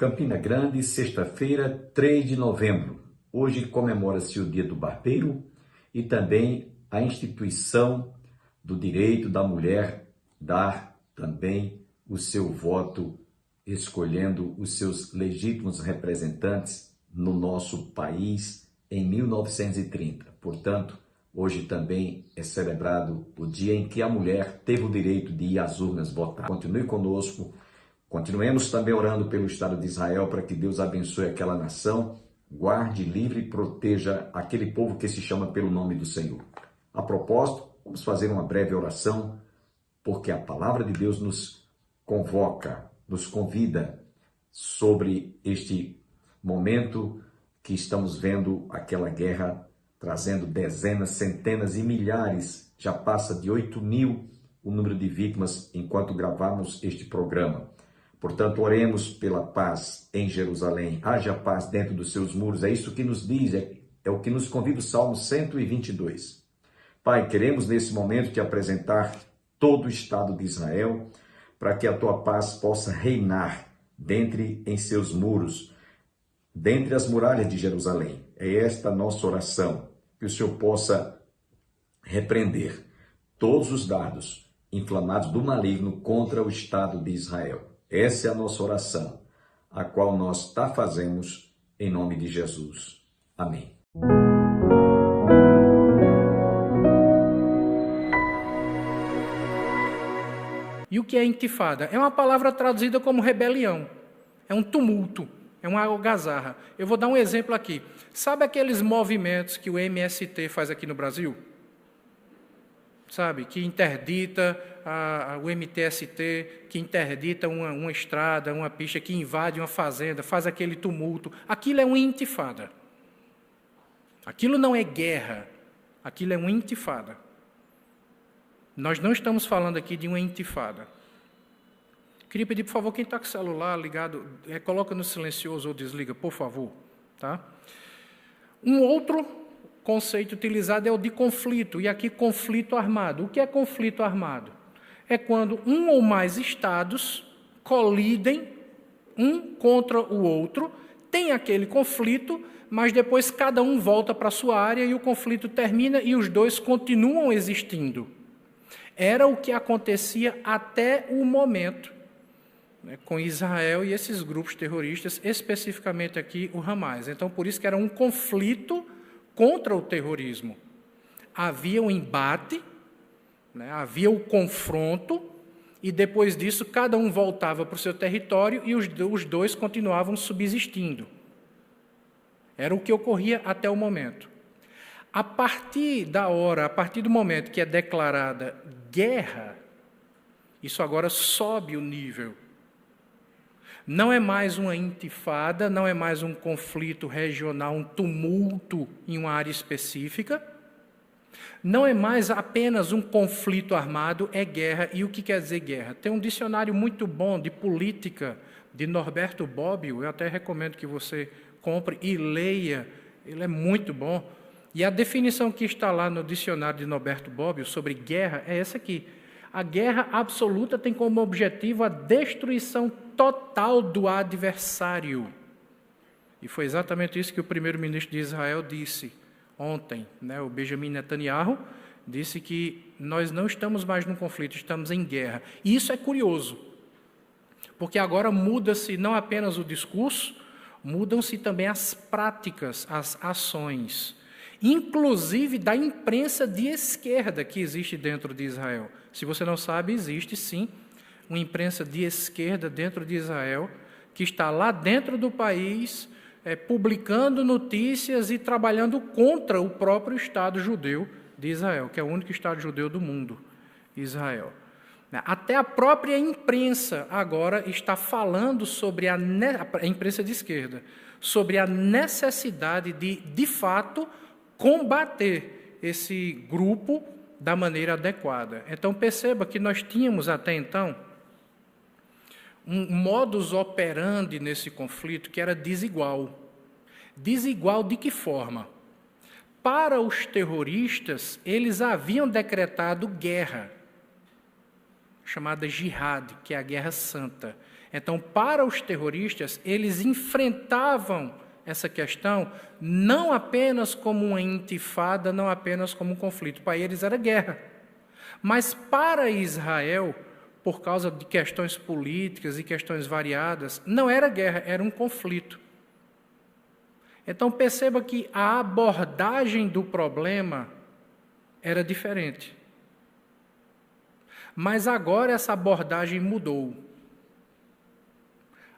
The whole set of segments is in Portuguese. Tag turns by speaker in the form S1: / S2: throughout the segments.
S1: Campina Grande, sexta-feira, 3 de novembro. Hoje comemora-se o Dia do Barbeiro e também a instituição do direito da mulher dar também o seu voto, escolhendo os seus legítimos representantes no nosso país em 1930. Portanto, hoje também é celebrado o dia em que a mulher teve o direito de ir às urnas votar. Continue conosco. Continuemos também orando pelo Estado de Israel para que Deus abençoe aquela nação, guarde, livre e proteja aquele povo que se chama pelo nome do Senhor. A propósito, vamos fazer uma breve oração, porque a palavra de Deus nos convoca, nos convida sobre este momento que estamos vendo aquela guerra trazendo dezenas, centenas e milhares, já passa de 8.000 o número de vítimas enquanto gravamos este programa. Portanto, oremos pela paz em Jerusalém. Haja paz dentro dos seus muros. É isso que nos diz, é o que nos convida o Salmo 122. Pai, queremos nesse momento te apresentar todo o Estado de Israel para que a tua paz possa reinar em seus muros, dentre as muralhas de Jerusalém. É esta a nossa oração, que o Senhor possa repreender todos os dardos inflamados do maligno contra o Estado de Israel. Essa é a nossa oração, a qual nós fazemos em nome de Jesus. Amém.
S2: E o que é intifada? É uma palavra traduzida como rebelião, é um tumulto, é uma algazarra. Eu vou dar um exemplo aqui. Sabe aqueles movimentos que o MST faz aqui no Brasil? Sabe, que interdita o MTST, que interdita uma estrada, uma pista, que invade uma fazenda, faz aquele tumulto. Aquilo é uma intifada. Aquilo não é guerra, aquilo é uma intifada. Nós não estamos falando aqui de uma intifada. Queria pedir, por favor, quem está com o celular ligado, coloca no silencioso ou desliga, por favor. Tá? Um outro conceito utilizado é o de conflito, e aqui conflito armado. O que é conflito armado? É quando um ou mais estados colidem um contra o outro, tem aquele conflito, mas depois cada um volta para a sua área e o conflito termina e os dois continuam existindo. Era o que acontecia até o momento, né, com Israel e esses grupos terroristas, especificamente aqui o Hamas. Então, por isso que era um conflito contra o terrorismo. Havia um embate, né, havia o confronto, e depois disso cada um voltava para o seu território e os dois continuavam subsistindo. Era o que ocorria até o momento. A partir do momento que é declarada guerra, isso agora sobe o nível. Não é mais uma intifada, não é mais um conflito regional, um tumulto em uma área específica. Não é mais apenas um conflito armado, é guerra. E o que quer dizer guerra? Tem um dicionário muito bom de política de Norberto Bobbio, eu até recomendo que você compre e leia, ele é muito bom. E a definição que está lá no dicionário de Norberto Bobbio sobre guerra é essa aqui. A guerra absoluta tem como objetivo a destruição total do adversário. E foi exatamente isso que o primeiro-ministro de Israel disse ontem, né? O Benjamin Netanyahu disse que nós não estamos mais num conflito, estamos em guerra. E isso é curioso, porque agora muda-se não apenas o discurso, mudam-se também as práticas, as ações, inclusive da imprensa de esquerda que existe dentro de Israel. Se você não sabe, existe sim uma imprensa de esquerda dentro de Israel, que está lá dentro do país, publicando notícias e trabalhando contra o próprio Estado judeu de Israel, que é o único Estado judeu do mundo, Israel. Até a própria imprensa agora está falando sobre a imprensa de esquerda, sobre a necessidade de fato, combater esse grupo da maneira adequada. Então, perceba que nós tínhamos até então um modus operandi nesse conflito que era desigual. Desigual de que forma? Para os terroristas, eles haviam decretado guerra, chamada jihad, que é a guerra santa. Então, para os terroristas, eles enfrentavam essa questão não apenas como uma intifada, não apenas como um conflito. Para eles era guerra. Mas para Israel, por causa de questões políticas e questões variadas, não era guerra, era um conflito. Então perceba que a abordagem do problema era diferente. Mas agora essa abordagem mudou.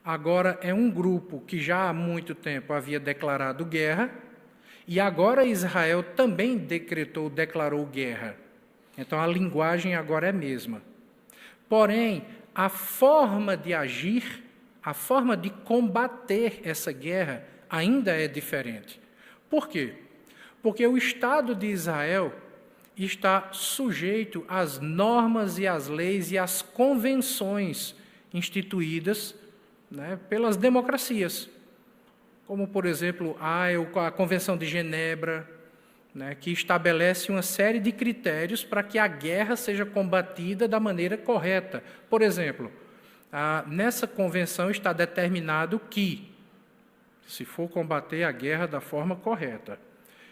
S2: Agora é um grupo que já há muito tempo havia declarado guerra, e agora Israel também declarou guerra. Então a linguagem agora é a mesma. Porém, a forma de agir, a forma de combater essa guerra ainda é diferente. Por quê? Porque o Estado de Israel está sujeito às normas e às leis e às convenções instituídas, né, pelas democracias, como, por exemplo, a Convenção de Genebra, né, que estabelece uma série de critérios para que a guerra seja combatida da maneira correta. Por exemplo, nessa convenção está determinado que, se for combater a guerra da forma correta,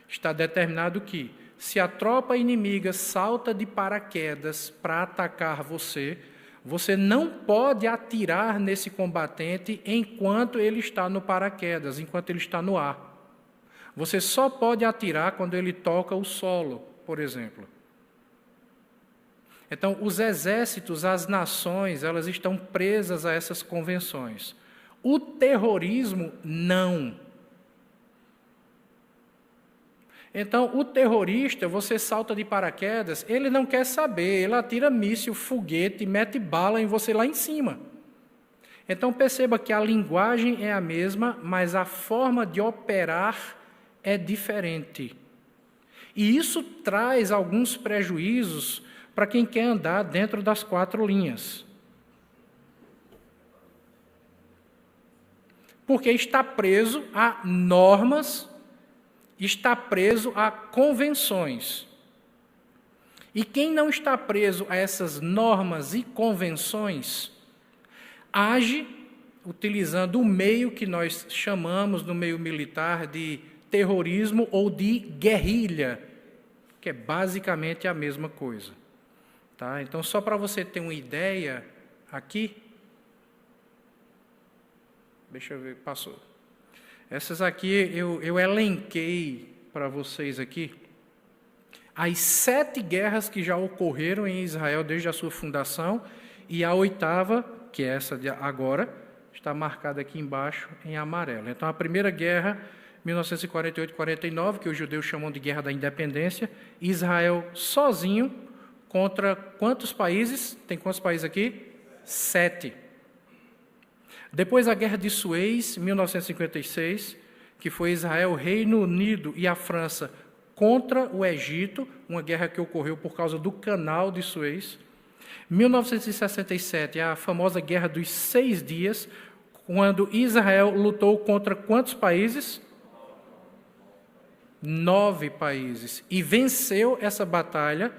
S2: está determinado que, se a tropa inimiga salta de paraquedas para atacar você, você não pode atirar nesse combatente enquanto ele está no paraquedas, enquanto ele está no ar. Você só pode atirar quando ele toca o solo, por exemplo. Então, os exércitos, as nações, elas estão presas a essas convenções. O terrorismo, não. Então, o terrorista, você salta de paraquedas, ele não quer saber, ele atira míssil, foguete, mete bala em você lá em cima. Então, perceba que a linguagem é a mesma, mas a forma de operar é diferente. E isso traz alguns prejuízos para quem quer andar dentro das 4 linhas. Porque está preso a normas, está preso a convenções. E quem não está preso a essas normas e convenções, age utilizando o meio que nós chamamos, no meio militar, de terrorismo ou de guerrilha, que é basicamente a mesma coisa. Tá? Então, só para você ter uma ideia, aqui, deixa eu ver, passou. Essas aqui eu elenquei para vocês aqui as 7 guerras que já ocorreram em Israel desde a sua fundação, e a 8ª, que é essa de agora, está marcada aqui embaixo em amarelo. Então, a primeira guerra, 1948-49, que os judeus chamam de Guerra da Independência, Israel sozinho contra quantos países? Tem quantos países aqui? 7. Depois a Guerra de Suez, 1956, que foi Israel, Reino Unido e a França contra o Egito, uma guerra que ocorreu por causa do canal de Suez. 1967, a famosa Guerra dos 6 Dias, quando Israel lutou contra quantos países? 9 países. E venceu essa batalha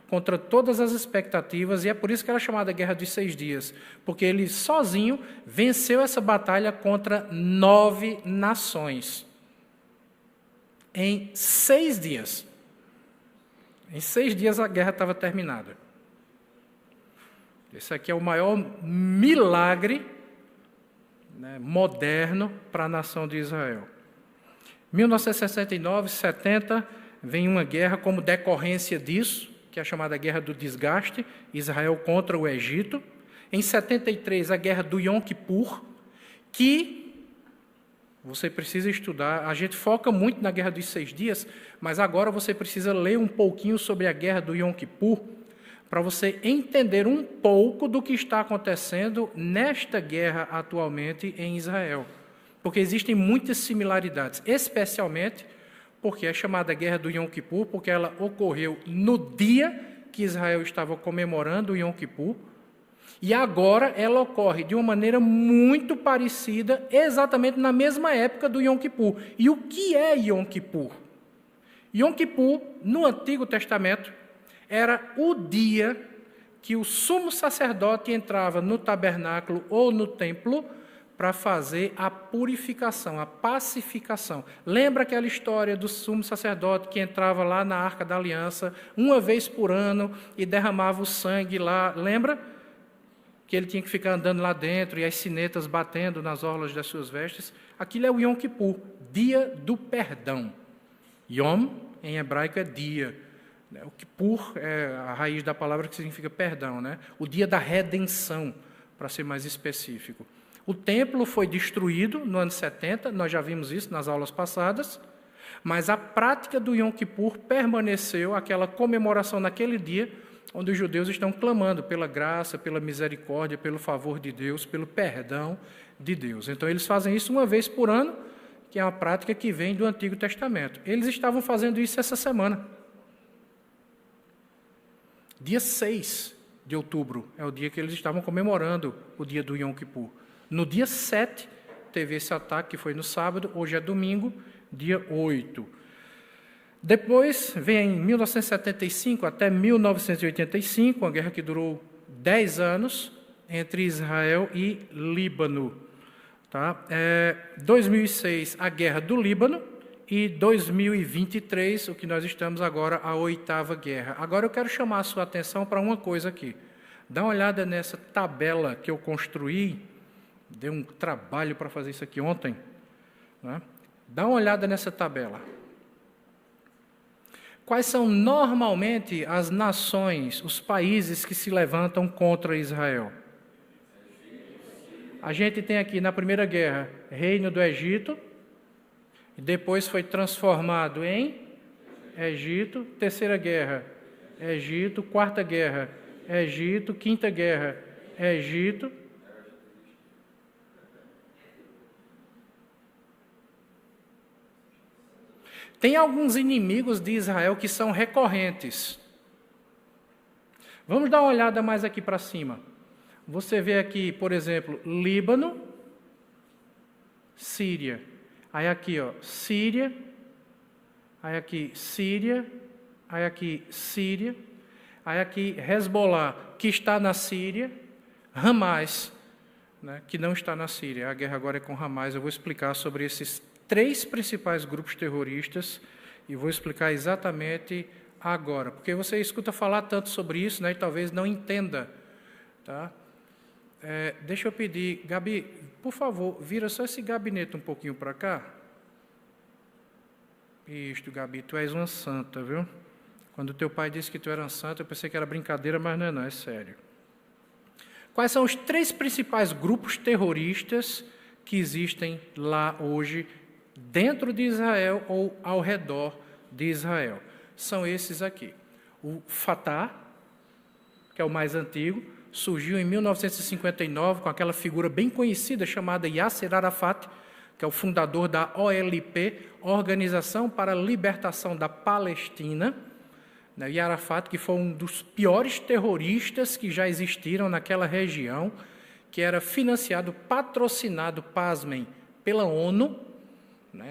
S2: contra todas as expectativas, e é por isso que era chamada Guerra dos 6 Dias, porque ele sozinho venceu essa batalha contra 9 nações. Em 6 dias. Em 6 dias a guerra estava terminada. Esse aqui é o maior milagre, né, moderno para a nação de Israel. 1969, 70, vem uma guerra como decorrência disso, que é a chamada Guerra do Desgaste, Israel contra o Egito. Em 73, a Guerra do Yom Kippur, que você precisa estudar. A gente foca muito na Guerra dos 6 Dias, mas agora você precisa ler um pouquinho sobre a Guerra do Yom Kippur, para você entender um pouco do que está acontecendo nesta guerra atualmente em Israel. Porque existem muitas similaridades, especialmente porque é chamada Guerra do Yom Kippur, porque ela ocorreu no dia que Israel estava comemorando o Yom Kippur, e agora ela ocorre de uma maneira muito parecida, exatamente na mesma época do Yom Kippur. E o que é Yom Kippur? Yom Kippur, no Antigo Testamento, era o dia que o sumo sacerdote entrava no tabernáculo ou no templo para fazer a purificação, a pacificação. Lembra aquela história do sumo sacerdote que entrava lá na Arca da Aliança uma vez por ano e derramava o sangue lá? Lembra? Que ele tinha que ficar andando lá dentro e as sinetas batendo nas orlas das suas vestes. Aquilo é o Yom Kippur, dia do perdão. Yom, em hebraico, é dia. O Kippur é a raiz da palavra que significa perdão, né? O dia da redenção, para ser mais específico. O templo foi destruído no ano 70, nós já vimos isso nas aulas passadas, mas a prática do Yom Kippur permaneceu, aquela comemoração naquele dia, onde os judeus estão clamando pela graça, pela misericórdia, pelo favor de Deus, pelo perdão de Deus. Então, eles fazem isso uma vez por ano, que é uma prática que vem do Antigo Testamento. Eles estavam fazendo isso essa semana. Dia 6 de outubro é o dia que eles estavam comemorando o dia do Yom Kippur. No dia 7, teve esse ataque, que foi no sábado, hoje é domingo, dia 8. Depois, vem em 1975 até 1985, uma guerra que durou 10 anos, entre Israel e Líbano. Tá? 2006, a Guerra do Líbano, e 2023, o que nós estamos agora, a 8ª guerra. Agora eu quero chamar a sua atenção para uma coisa aqui. Dá uma olhada nessa tabela que eu construí. Dei um trabalho para fazer isso aqui ontem. Né? Dá uma olhada nessa tabela. Quais são normalmente as nações, os países que se levantam contra Israel? A gente tem aqui na Primeira Guerra, Reino do Egito, e depois foi transformado em Egito. Terceira Guerra, Egito. Quarta Guerra, Egito. Quinta Guerra, Egito. Tem alguns inimigos de Israel que são recorrentes. Vamos dar uma olhada mais aqui para cima. Você vê aqui, por exemplo, Líbano, Síria. Aí aqui, ó, Síria. Aí aqui, Síria. Aí aqui, Síria. Aí aqui, Hezbollah, que está na Síria. Hamas, né, que não está na Síria. A guerra agora é com Hamas. Eu vou explicar sobre esses 3 principais grupos terroristas e vou explicar exatamente agora, porque você escuta falar tanto sobre isso, né, e talvez não entenda. Tá? Deixa eu pedir, Gabi, por favor, vira só esse gabinete um pouquinho para cá. Isto, Gabi, tu és uma santa, viu? Quando teu pai disse que tu era uma santa, eu pensei que era brincadeira, mas não, é sério. Quais são os 3 principais grupos terroristas que existem lá hoje, dentro de Israel ou ao redor de Israel? São esses aqui. O Fatah, que é o mais antigo, surgiu em 1959 com aquela figura bem conhecida chamada Yasser Arafat, que é o fundador da OLP, Organização para a Libertação da Palestina. E Arafat, que foi um dos piores terroristas que já existiram naquela região, que era financiado, patrocinado, pasmem, pela ONU.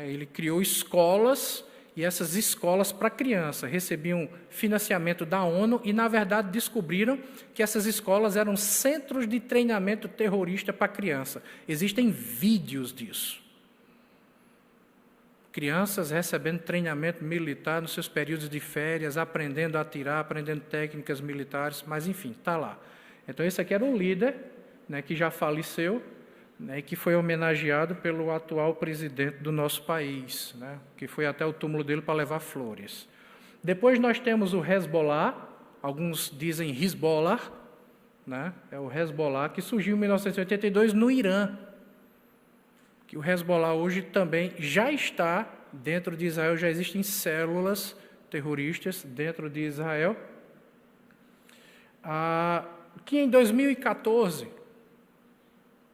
S2: Ele criou escolas, e essas escolas para criança recebiam financiamento da ONU e, na verdade, descobriram que essas escolas eram centros de treinamento terrorista para criança. Existem vídeos disso. Crianças recebendo treinamento militar nos seus períodos de férias, aprendendo a atirar, aprendendo técnicas militares, mas, enfim, está lá. Então, esse aqui era um líder, né, que já faleceu, né, que foi homenageado pelo atual presidente do nosso país, né, que foi até o túmulo dele para levar flores. Depois nós temos o Hezbollah, alguns dizem Hezbollah, né, é o Hezbollah, que surgiu em 1982 no Irã, que o Hezbollah hoje também já está dentro de Israel, já existem células terroristas dentro de Israel, que em 2014...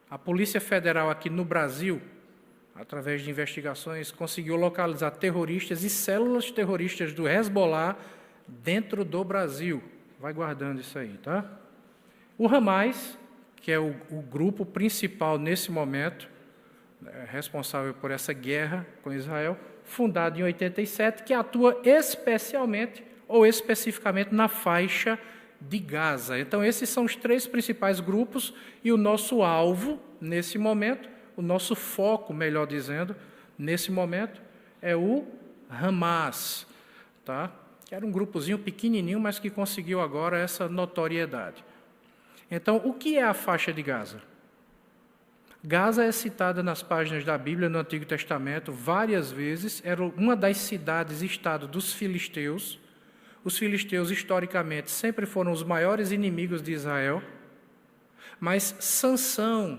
S2: a Polícia Federal aqui no Brasil, através de investigações, conseguiu localizar terroristas e células terroristas do Hezbollah dentro do Brasil. Vai guardando isso aí, tá? O Hamas, que é o grupo principal nesse momento, responsável por essa guerra com Israel, fundado em 87, que atua especialmente ou especificamente na faixa de Gaza. Então, esses são os 3 principais grupos e o nosso alvo, nesse momento, o nosso foco, melhor dizendo, nesse momento, é o Hamas, tá? Que era um grupozinho pequenininho, mas que conseguiu agora essa notoriedade. Então, o que é a faixa de Gaza? Gaza é citada nas páginas da Bíblia, no Antigo Testamento, várias vezes. Era uma das cidades-estado dos filisteus. Os filisteus, historicamente, sempre foram os maiores inimigos de Israel. Mas Sansão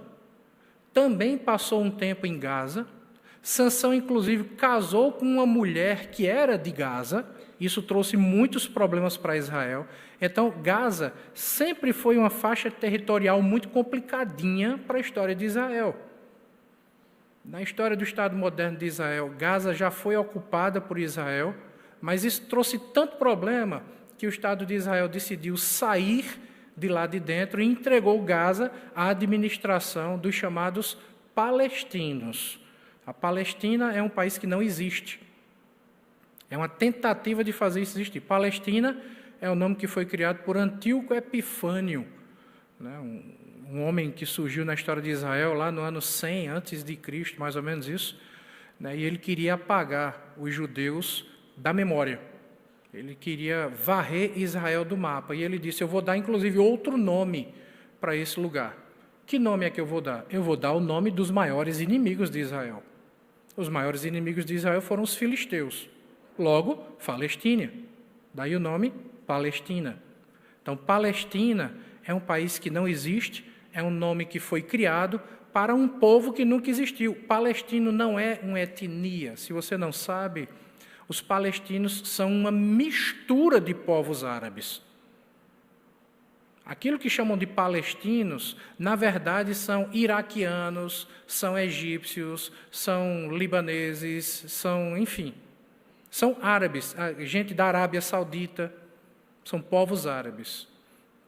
S2: também passou um tempo em Gaza. Sansão, inclusive, casou com uma mulher que era de Gaza. Isso trouxe muitos problemas para Israel. Então, Gaza sempre foi uma faixa territorial muito complicadinha para a história de Israel. Na história do Estado moderno de Israel, Gaza já foi ocupada por Israel, mas isso trouxe tanto problema que o Estado de Israel decidiu sair de lá de dentro e entregou Gaza à administração dos chamados palestinos. A Palestina é um país que não existe. É uma tentativa de fazer isso existir. Palestina é o nome que foi criado por Antíoco Epifânio, né? Um homem que surgiu na história de Israel lá no ano 100 antes de Cristo, mais ou menos isso, né? E ele queria apagar os judeus da memória. Ele queria varrer Israel do mapa. E ele disse, eu vou dar inclusive outro nome para esse lugar. Que nome é que eu vou dar? Eu vou dar o nome dos maiores inimigos de Israel. Os maiores inimigos de Israel foram os filisteus. Logo, Palestina. Daí o nome Palestina. Então, Palestina é um país que não existe, é um nome que foi criado para um povo que nunca existiu. Palestino não é uma etnia. Se você não sabe, os palestinos são uma mistura de povos árabes. Aquilo que chamam de palestinos, na verdade, são iraquianos, são egípcios, são libaneses, são, enfim, são árabes, gente da Arábia Saudita, são povos árabes,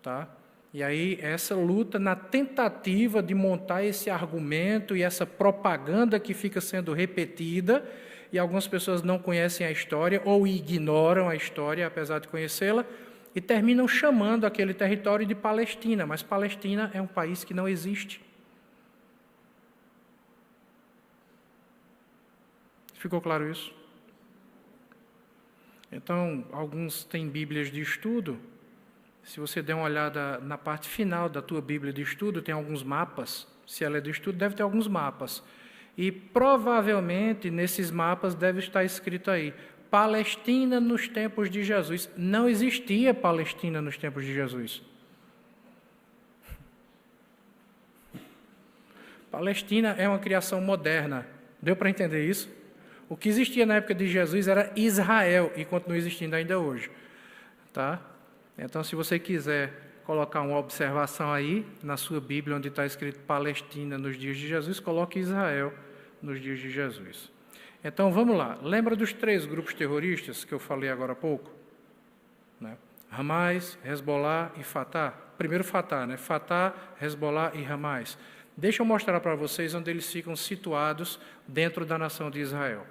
S2: tá? E aí essa luta na tentativa de montar esse argumento e essa propaganda que fica sendo repetida, e algumas pessoas não conhecem a história ou ignoram a história, apesar de conhecê-la, e terminam chamando aquele território de Palestina, mas Palestina é um país que não existe. Ficou claro isso? Então, alguns têm Bíblias de estudo. Se você der uma olhada na parte final da tua Bíblia de estudo, tem alguns mapas. Se ela é de estudo, deve ter alguns mapas. E provavelmente nesses mapas deve estar escrito aí, Palestina nos tempos de Jesus. Não existia Palestina nos tempos de Jesus. Palestina é uma criação moderna. Deu para entender isso? O que existia na época de Jesus era Israel e continua existindo ainda hoje. Tá? Então, se você quiser colocar uma observação aí na sua Bíblia, onde está escrito Palestina nos dias de Jesus, coloque Israel nos dias de Jesus. Então, vamos lá. Lembra dos 3 grupos terroristas que eu falei agora há pouco? Né? Hamas, Hezbollah e Fatah. Primeiro Fatah, né? Fatah, Hezbollah e Hamas. Deixa eu mostrar para vocês onde eles ficam situados dentro da nação de Israel.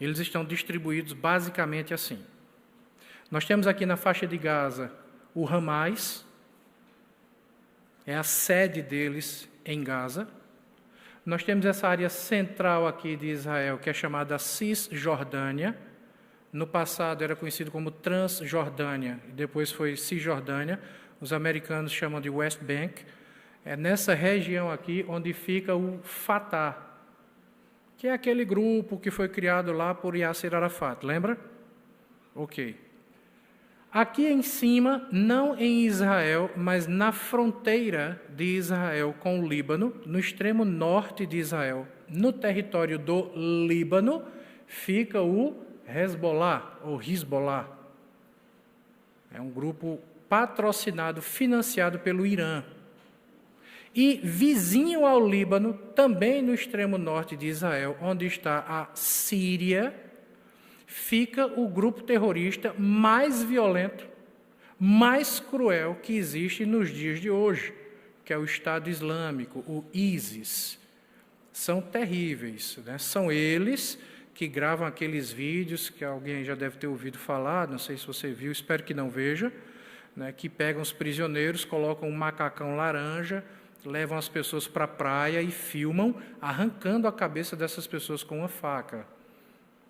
S2: Eles estão distribuídos basicamente assim. Nós temos aqui na faixa de Gaza o Hamas, é a sede deles em Gaza. Nós temos essa área central aqui de Israel, que é chamada Cisjordânia. No passado era conhecido como Transjordânia, e depois foi Cisjordânia. Os americanos chamam de West Bank. É nessa região aqui onde fica o Fatah, que é aquele grupo que foi criado lá por Yasser Arafat, lembra? Ok. Aqui em cima, não em Israel, mas na fronteira de Israel com o Líbano, no extremo norte de Israel, no território do Líbano, fica o Hezbollah, ou Hezbollah. É um grupo patrocinado, financiado pelo Irã. E vizinho ao Líbano, também no extremo norte de Israel, onde está a Síria, fica o grupo terrorista mais violento, mais cruel que existe nos dias de hoje, que é o Estado Islâmico, o ISIS. São terríveis, né? São eles que gravam aqueles vídeos que alguém já deve ter ouvido falar, não sei se você viu, espero que não veja, né, que pegam os prisioneiros, colocam um macacão laranja, levam as pessoas para a praia e filmam arrancando a cabeça dessas pessoas com uma faca,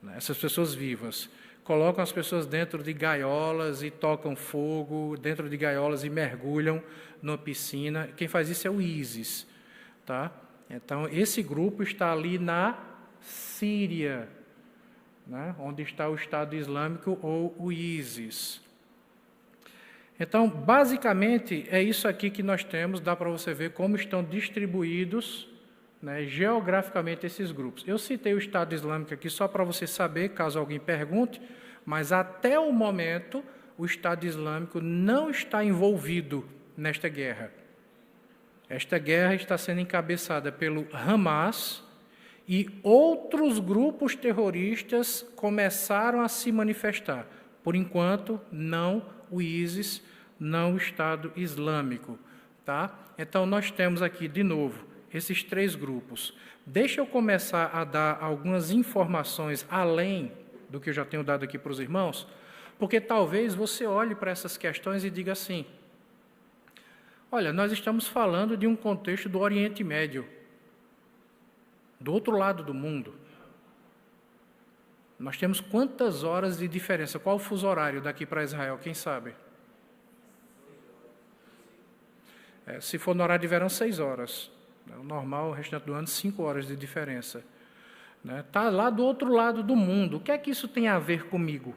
S2: né, essas pessoas vivas. Colocam as pessoas dentro de gaiolas e tocam fogo, dentro de gaiolas e mergulham numa piscina. Quem faz isso é o ISIS. Tá? Então, esse grupo está ali na Síria, né, onde está o Estado Islâmico ou o ISIS. Então, basicamente, é isso aqui que nós temos, dá para você ver como estão distribuídos, né, geograficamente esses grupos. Eu citei o Estado Islâmico aqui só para você saber, caso alguém pergunte, mas até o momento o Estado Islâmico não está envolvido nesta guerra. Esta guerra está sendo encabeçada pelo Hamas e outros grupos terroristas começaram a se manifestar. Por enquanto, não o ISIS, não o Estado Islâmico. Tá? Então, nós temos aqui, de novo, esses três grupos. Deixa eu começar a dar algumas informações além do que eu já tenho dado aqui para os irmãos, porque talvez você olhe para essas questões e diga assim: olha, nós estamos falando de um contexto do Oriente Médio, do outro lado do mundo. Nós temos quantas horas de diferença? Qual o fuso horário daqui para Israel? Quem sabe? Se for no horário de verão, 6 horas. O normal, o restante do ano, 5 horas de diferença. Está lá do outro lado do mundo. O que é que isso tem a ver comigo?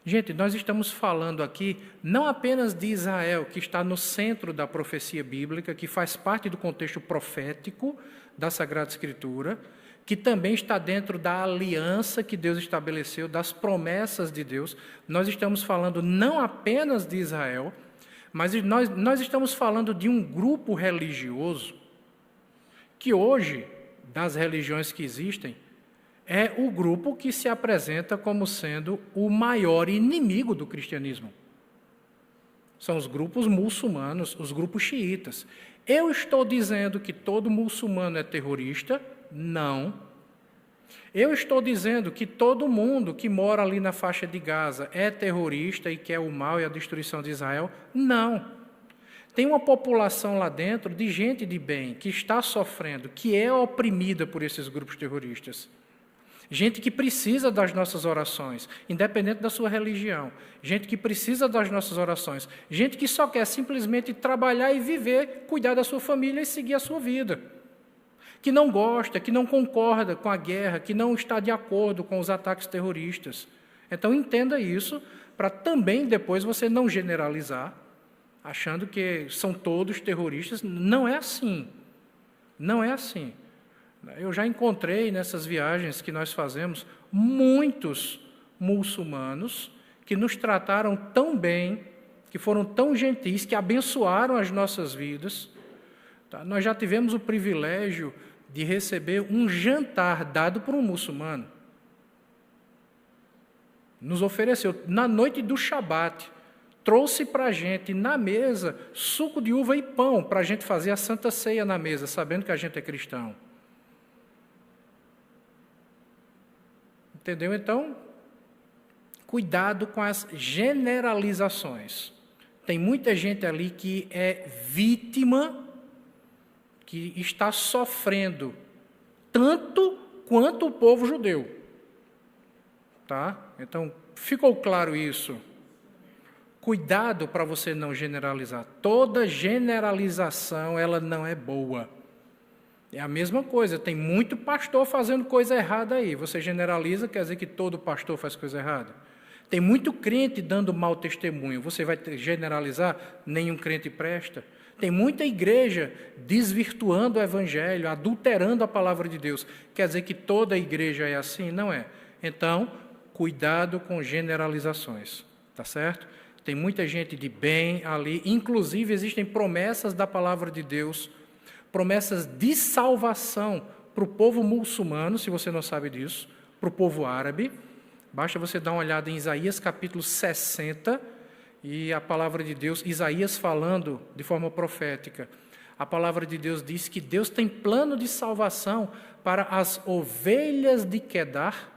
S2: Gente, nós estamos falando aqui não apenas de Israel, que está no centro da profecia bíblica, que faz parte do contexto profético da Sagrada Escritura, que também está dentro da aliança que Deus estabeleceu, das promessas de Deus. Nós estamos falando não apenas de Israel, mas nós estamos falando de um grupo religioso que hoje, das religiões que existem, é o grupo que se apresenta como sendo o maior inimigo do cristianismo. São os grupos muçulmanos, os grupos xiitas. Eu estou dizendo que todo muçulmano é terrorista? Não. Eu estou dizendo que todo mundo que mora ali na faixa de Gaza é terrorista e quer o mal e a destruição de Israel? Não. Tem uma população lá dentro de gente de bem que está sofrendo, que é oprimida por esses grupos terroristas. Gente que precisa das nossas orações, independente da sua religião. Gente que precisa das nossas orações. Gente que só quer simplesmente trabalhar e viver, cuidar da sua família e seguir a sua vida. Que não gosta, que não concorda com a guerra, que não está de acordo com os ataques terroristas. Então, entenda isso, para também depois você não generalizar, achando que são todos terroristas. Não é assim. Não é assim. Eu já encontrei nessas viagens que nós fazemos muitos muçulmanos que nos trataram tão bem, que foram tão gentis, que abençoaram as nossas vidas. Tá? Nós já tivemos o privilégio de receber um jantar dado por um muçulmano. Nos ofereceu, na noite do Shabat, trouxe para a gente na mesa suco de uva e pão, para a gente fazer a Santa Ceia na mesa, sabendo que a gente é cristão. Entendeu? Então, cuidado com as generalizações. Tem muita gente ali que é vítima, que está sofrendo tanto quanto o povo judeu. Tá? Então, ficou claro isso? Cuidado para você não generalizar. Toda generalização, ela não é boa. É a mesma coisa, tem muito pastor fazendo coisa errada aí. Você generaliza, quer dizer que todo pastor faz coisa errada. Tem muito crente dando mau testemunho. Você vai generalizar? Nenhum crente presta. Tem muita igreja desvirtuando o evangelho, adulterando a palavra de Deus. Quer dizer que toda igreja é assim? Não é. Então, cuidado com generalizações. Tá certo? Tem muita gente de bem ali. Inclusive, existem promessas da palavra de Deus, promessas de salvação para o povo muçulmano, se você não sabe disso, para o povo árabe. Basta você dar uma olhada em Isaías capítulo 60, e a palavra de Deus, Isaías falando de forma profética, a palavra de Deus diz que Deus tem plano de salvação para as ovelhas de Quedar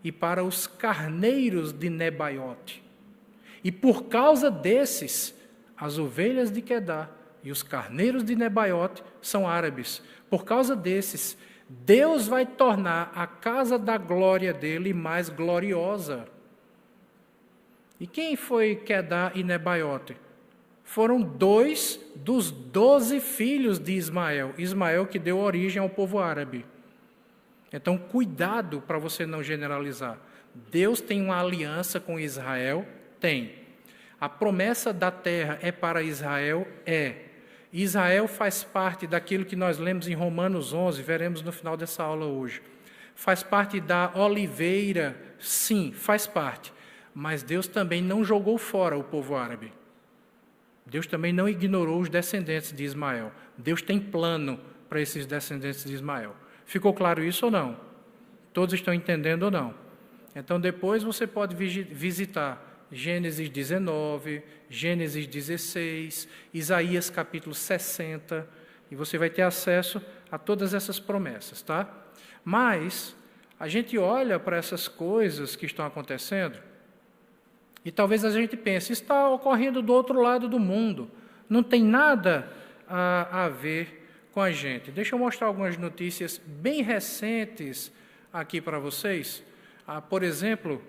S2: e para os carneiros de Nebaiote. E por causa desses, as ovelhas de Quedar e os carneiros de Nebaiote são árabes. Por causa desses, Deus vai tornar a casa da glória dele mais gloriosa. E quem foi Quedar e Nebaiote? Foram 2 dos 12 filhos de Ismael. Ismael que deu origem ao povo árabe. Então, cuidado para você não generalizar. Deus tem uma aliança com Israel? Tem. A promessa da terra é para Israel? É. Israel faz parte daquilo que nós lemos em Romanos 11, veremos no final dessa aula hoje. Faz parte da oliveira? Sim, faz parte. Mas Deus também não jogou fora o povo árabe. Deus também não ignorou os descendentes de Ismael. Deus tem plano para esses descendentes de Ismael. Ficou claro isso ou não? Todos estão entendendo ou não? Então, depois você pode visitar Gênesis 19, Gênesis 16, Isaías capítulo 60, e você vai ter acesso a todas essas promessas, tá? Mas a gente olha para essas coisas que estão acontecendo e talvez a gente pense, está ocorrendo do outro lado do mundo, não tem nada a ver com a gente. Deixa eu mostrar algumas notícias bem recentes aqui para vocês. Por exemplo,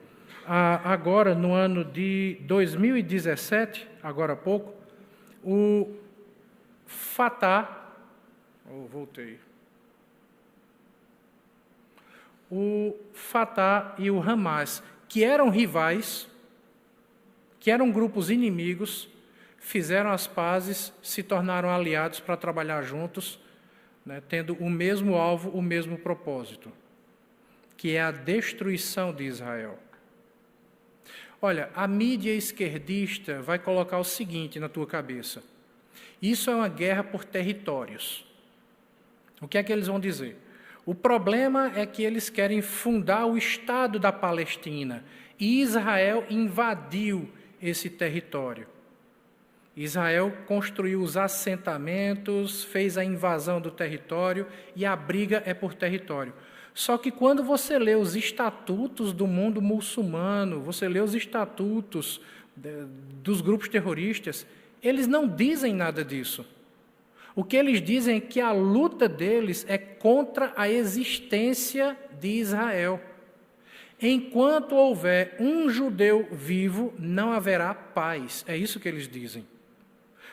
S2: agora no ano de 2017, agora há pouco, o Fatah, o Fatah e o Hamas, que eram rivais, que eram grupos inimigos, fizeram as pazes, se tornaram aliados para trabalhar juntos, né, tendo o mesmo alvo, o mesmo propósito, que é a destruição de Israel. Olha, a mídia esquerdista vai colocar o seguinte na tua cabeça: isso é uma guerra por territórios. O que é que eles vão dizer? O problema é que eles querem fundar o Estado da Palestina e Israel invadiu esse território. Israel construiu os assentamentos, fez a invasão do território e a briga é por território. Só que quando você lê os estatutos do mundo muçulmano, você lê os estatutos dos grupos terroristas, eles não dizem nada disso. O que eles dizem é que a luta deles é contra a existência de Israel. Enquanto houver um judeu vivo, não haverá paz. É isso que eles dizem.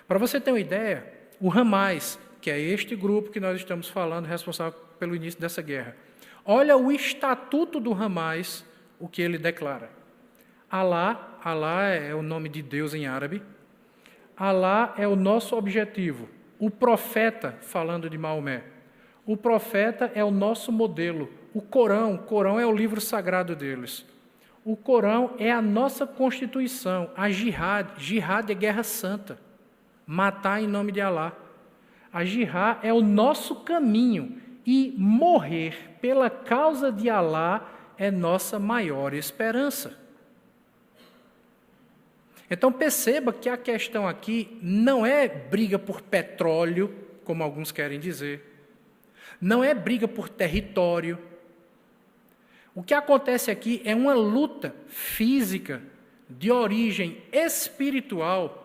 S2: Para você ter uma ideia, o Hamas, que é este grupo que nós estamos falando, responsável pelo início dessa guerra, olha o estatuto do Hamas, o que ele declara. Alá é o nome de Deus em árabe. Alá é o nosso objetivo. O profeta, falando de Maomé, o profeta é o nosso modelo. O Corão é o livro sagrado deles. O Corão é a nossa constituição. A jihad é guerra santa. Matar em nome de Alá. A jihad é o nosso caminho. E morrer pela causa de Alá é nossa maior esperança. Então perceba que a questão aqui não é briga por petróleo, como alguns querem dizer. Não é briga por território. O que acontece aqui é uma luta física de origem espiritual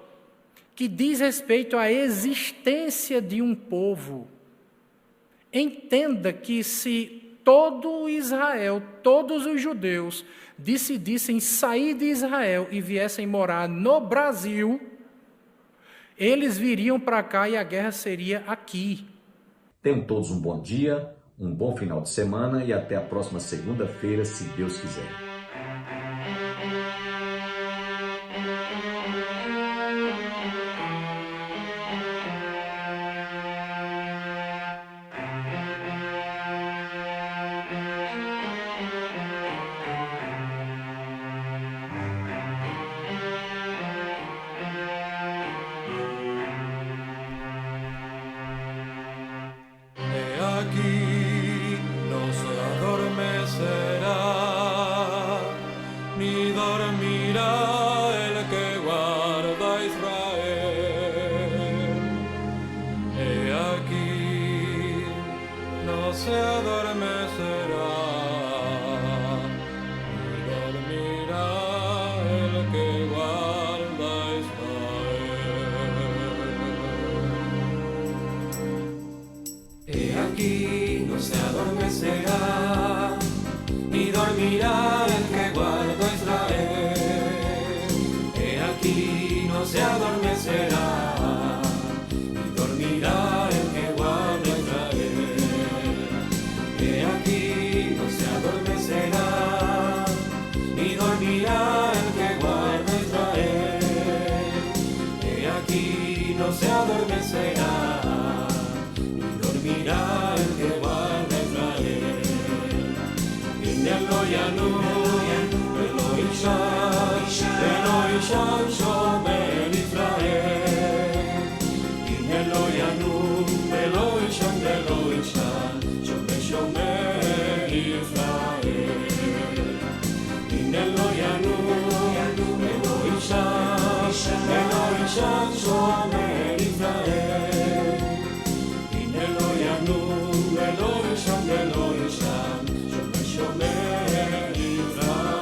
S2: que diz respeito à existência de um povo. Entenda que se todo Israel, todos os judeus, decidissem sair de Israel e viessem morar no Brasil, eles viriam para cá e a guerra seria aqui.
S1: Tenham todos um bom dia, um bom final de semana e até a próxima segunda-feira, se Deus quiser.
S3: Aquí no se adormecerá, ni dormirá el que guarda a Israel. He aquí no se adormecerá, ni dormirá el que guarda no se adormecerá, y dormirá el que guarda Israel. He aquí no se adormecerá, ni dormirá el que guarda Israel. He aquí no se adormecerá, ni dormirá el que guarda Israel. Lo Yanu, Elo Ishan, Shomer Israel. Elo Yanu, Elo Ishan, Shomer Israel. Elo Yanu, Elo Ishan, Shomer Israel. Elo Yanu, Elo Ishan, Shomer Israel.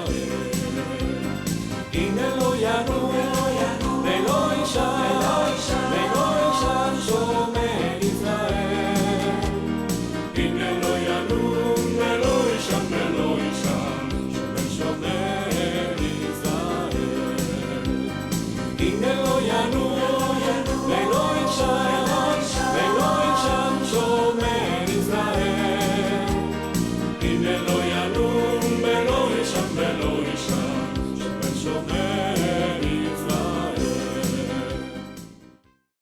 S3: Elo Yanu, Elo Ishan, Shomer Israel. Elo Yanu, Elo Ishan, Shomer Israel. Elo Yanu, Elo Ishan.